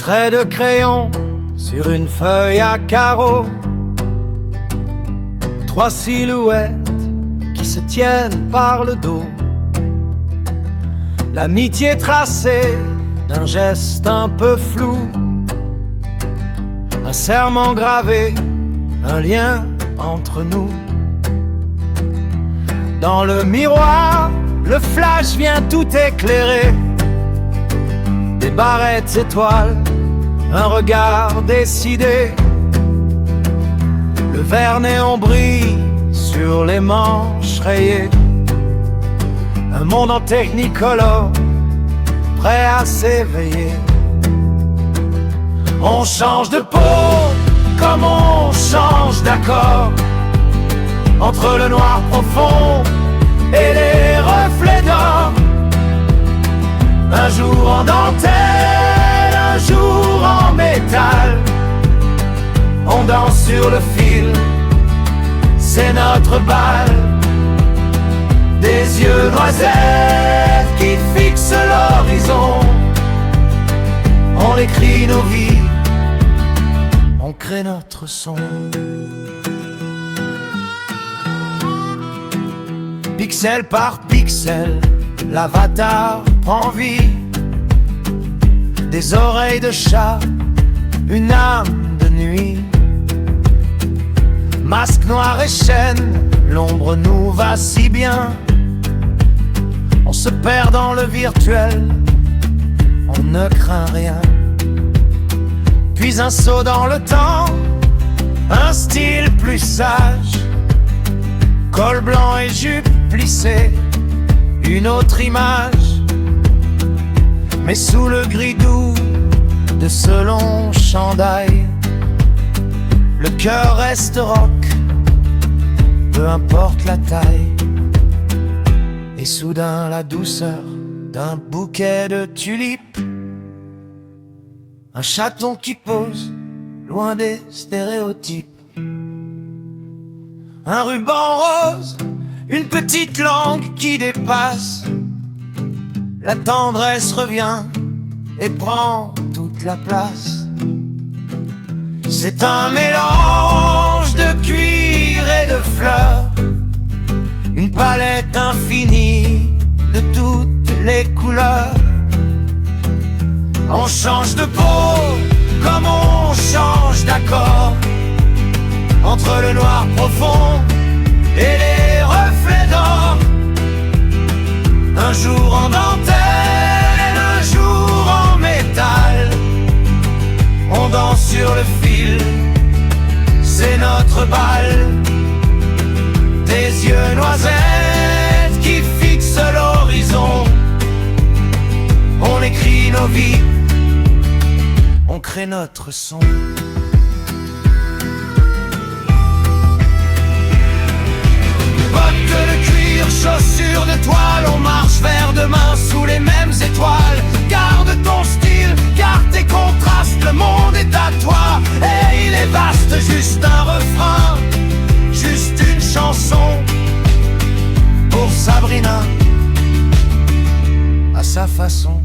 traits de crayon sur une feuille à carreaux. Trois silhouettes qui se tiennent par le dos. L'amitié tracée d'un geste un peu flou. Un serment gravé, un lien entre nous. Dans le miroir, le flash vient tout éclairer. Des barrettes étoiles, un regard décidé. Le vert néon brille sur les manches rayées. Un monde en technicolore, prêt à s'éveiller. On change de peau comme on change d'accord, entre le noir profond et les reflets d'or. Un jour en dentelle, un jour en métal. On danse sur le fil, c'est notre bal. Des yeux noisettes qui fixent l'horizon. On écrit nos vies, on crée notre son. Pixel par pixel, l'avatar prend vie. Des oreilles de chat, une âme de nuit. Masque noir et chaîne, l'ombre nous va si bien. On se perd dans le virtuel, on ne craint rien. Puis un saut dans le temps, un style plus sage. Col blanc et jupe plissée, une autre image. Mais sous le gris doux de ce long chandail, le cœur reste rock, peu importe la taille. Et soudain la douceur d'un bouquet de tulipes. Un chaton qui pose, loin des stéréotypes. Un ruban rose, une petite langue qui dépasse. La tendresse revient et prend toute la place. C'est un mélange de cuir et de fleurs, une palette infinie de toutes les couleurs. On change de peau comme on change d'accord, entre le noir profond et les reflets d'or. Un jour en dentelle, un jour en métal. On danse sur le fil, c'est notre bal. Des yeux noisettes qui fixent l'horizon. On écrit nos vies, on crée notre son. Bottes de cuir, chaussures de toile, on marche vers demain sous les mêmes étoiles. Garde ton style, garde tes contrastes, le monde est à toi. Et il est vaste, juste un refrain, juste une chanson pour Sabrina, à sa façon.